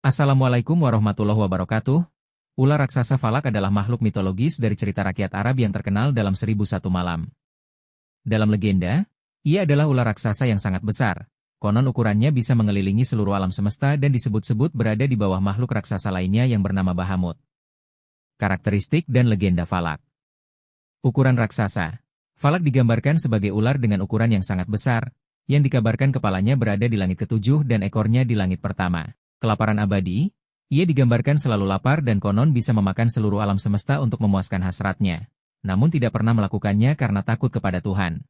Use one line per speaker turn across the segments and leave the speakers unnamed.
Assalamualaikum warahmatullahi wabarakatuh. Ular raksasa Falak adalah makhluk mitologis dari cerita rakyat Arab yang terkenal dalam 1001 Malam. Dalam legenda, ia adalah ular raksasa yang sangat besar. Konon ukurannya bisa mengelilingi seluruh alam semesta dan disebut-sebut berada di bawah makhluk raksasa lainnya yang bernama Bahamut. Karakteristik dan legenda Falak. Ukuran raksasa. Falak digambarkan sebagai ular dengan ukuran yang sangat besar, yang dikabarkan kepalanya berada di langit ketujuh dan ekornya di langit pertama. Kelaparan abadi, ia digambarkan selalu lapar dan konon bisa memakan seluruh alam semesta untuk memuaskan hasratnya. Namun tidak pernah melakukannya karena takut kepada Tuhan.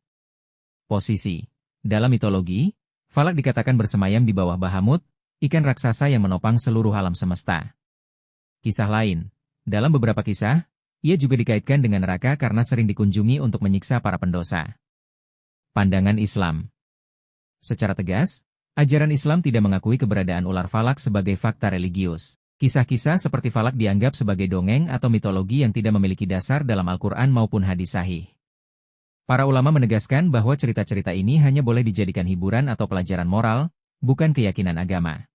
Posisi. Dalam mitologi, Falak dikatakan bersemayam di bawah Bahamut, ikan raksasa yang menopang seluruh alam semesta. Kisah lain. Dalam beberapa kisah, ia juga dikaitkan dengan neraka karena sering dikunjungi untuk menyiksa para pendosa. Pandangan Islam. Secara tegas, ajaran Islam tidak mengakui keberadaan ular Falak sebagai fakta religius. Kisah-kisah seperti Falak dianggap sebagai dongeng atau mitologi yang tidak memiliki dasar dalam Al-Quran maupun hadis sahih. Para ulama menegaskan bahwa cerita-cerita ini hanya boleh dijadikan hiburan atau pelajaran moral, bukan keyakinan agama.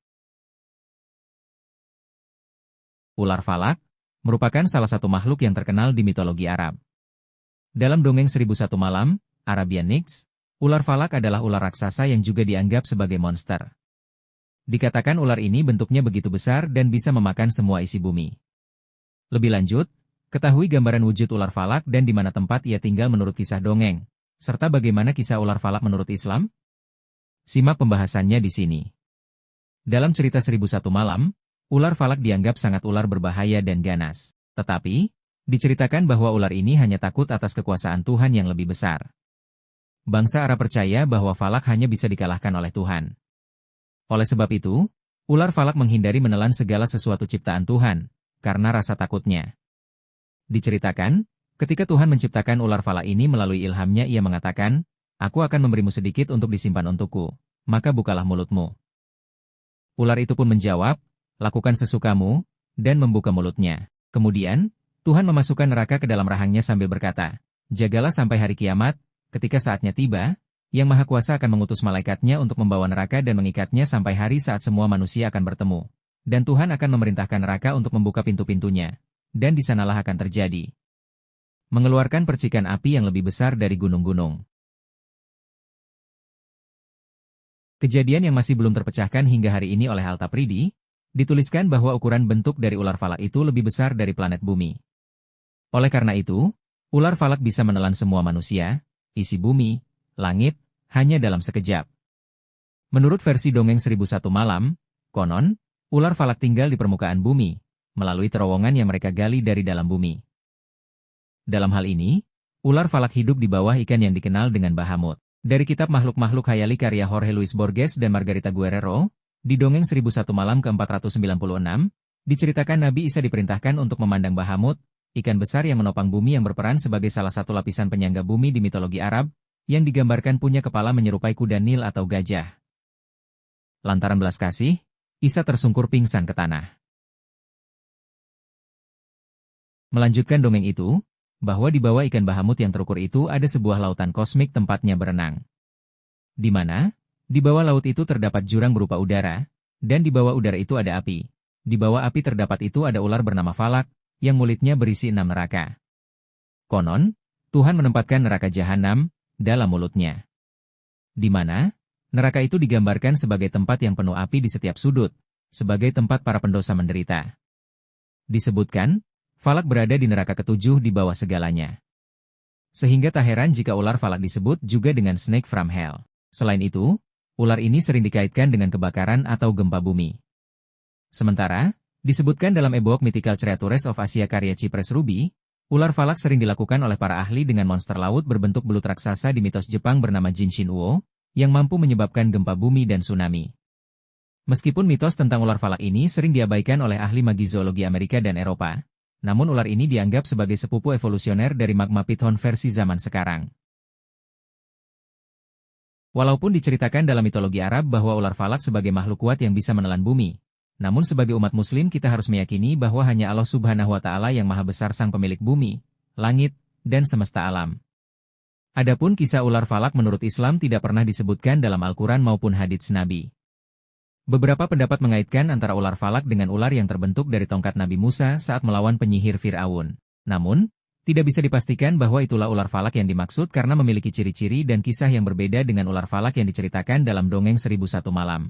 Ular Falak merupakan salah satu makhluk yang terkenal di mitologi Arab. Dalam dongeng 1001 Malam, Arabian Nights, ular Falak adalah ular raksasa yang juga dianggap sebagai monster. Dikatakan ular ini bentuknya begitu besar dan bisa memakan semua isi bumi. Lebih lanjut, ketahui gambaran wujud ular Falak dan di mana tempat ia tinggal menurut kisah dongeng, serta bagaimana kisah ular Falak menurut Islam? Simak pembahasannya di sini. Dalam cerita 1001 Malam, ular Falak dianggap sangat ular berbahaya dan ganas. Tetapi, diceritakan bahwa ular ini hanya takut atas kekuasaan Tuhan yang lebih besar. Bangsa Arab percaya bahwa Falak hanya bisa dikalahkan oleh Tuhan. Oleh sebab itu, ular Falak menghindari menelan segala sesuatu ciptaan Tuhan, karena rasa takutnya. Diceritakan, ketika Tuhan menciptakan ular Falak ini melalui ilhamnya ia mengatakan, "Aku akan memberimu sedikit untuk disimpan untukku, maka bukalah mulutmu." Ular itu pun menjawab, "Lakukan sesukamu," dan membuka mulutnya. Kemudian, Tuhan memasukkan neraka ke dalam rahangnya sambil berkata, "Jagalah sampai hari kiamat, ketika saatnya tiba, Yang Maha Kuasa akan mengutus malaikatnya untuk membawa neraka dan mengikatnya sampai hari saat semua manusia akan bertemu. Dan Tuhan akan memerintahkan neraka untuk membuka pintu-pintunya. Dan di sanalah akan terjadi mengeluarkan percikan api yang lebih besar dari gunung-gunung." Kejadian yang masih belum terpecahkan hingga hari ini oleh Al-Tapridi, dituliskan bahwa ukuran bentuk dari ular Falak itu lebih besar dari planet bumi. Oleh karena itu, ular Falak bisa menelan semua manusia, isi bumi, langit, hanya dalam sekejap. Menurut versi dongeng 1001 Malam, konon, ular Falak tinggal di permukaan bumi, melalui terowongan yang mereka gali dari dalam bumi. Dalam hal ini, ular Falak hidup di bawah ikan yang dikenal dengan Bahamut. Dari kitab Makhluk-Makhluk Hayali karya Jorge Luis Borges dan Margarita Guerrero, di dongeng 1001 Malam ke-496, diceritakan Nabi Isa diperintahkan untuk memandang Bahamut, ikan besar yang menopang bumi yang berperan sebagai salah satu lapisan penyangga bumi di mitologi Arab, yang digambarkan punya kepala menyerupai kuda Nil atau gajah. Lantaran belas kasih, Isa tersungkur pingsan ke tanah. Melanjutkan dongeng itu, bahwa di bawah ikan Bahamut yang terukur itu ada sebuah lautan kosmik tempatnya berenang. Di mana, di bawah laut itu terdapat jurang berupa udara, dan di bawah udara itu ada api. Di bawah api terdapat itu ada ular bernama Falak, yang mulutnya berisi 6 neraka. Konon, Tuhan menempatkan neraka Jahanam dalam mulutnya. Di mana, neraka itu digambarkan sebagai tempat yang penuh api di setiap sudut, sebagai tempat para pendosa menderita. Disebutkan, Falak berada di neraka ketujuh di bawah segalanya. Sehingga tak heran jika ular Falak disebut juga dengan Snake from Hell. Selain itu, ular ini sering dikaitkan dengan kebakaran atau gempa bumi. Sementara, disebutkan dalam e-book Mythical Creatures of Asia karya Cypress Ruby, ular Falak sering dilakukan oleh para ahli dengan monster laut berbentuk belut raksasa di mitos Jepang bernama Jinshin Uo, yang mampu menyebabkan gempa bumi dan tsunami. Meskipun mitos tentang ular Falak ini sering diabaikan oleh ahli magi zoologi Amerika dan Eropa, namun ular ini dianggap sebagai sepupu evolusioner dari magma Python versi zaman sekarang. Walaupun diceritakan dalam mitologi Arab bahwa ular Falak sebagai makhluk kuat yang bisa menelan bumi, namun sebagai umat muslim kita harus meyakini bahwa hanya Allah Subhanahu wa Ta'ala yang maha besar sang pemilik bumi, langit, dan semesta alam. Adapun kisah ular Falak menurut Islam tidak pernah disebutkan dalam Al-Quran maupun hadits Nabi. Beberapa pendapat mengaitkan antara ular falak dengan ular yang terbentuk dari tongkat Nabi Musa saat melawan penyihir Fir'aun. Namun, tidak bisa dipastikan bahwa itulah ular falak yang dimaksud karena memiliki ciri-ciri dan kisah yang berbeda dengan ular falak yang diceritakan dalam dongeng 1001 malam.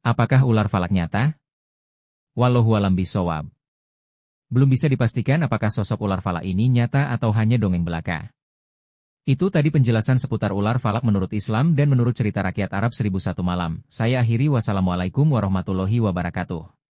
Apakah ular falak nyata? Wallahualam bishawab. Belum bisa dipastikan apakah sosok ular falak ini nyata atau hanya dongeng belaka. Itu tadi penjelasan seputar ular falak menurut Islam dan menurut cerita rakyat Arab 1001 malam. Saya akhiri, wassalamualaikum warahmatullahi wabarakatuh.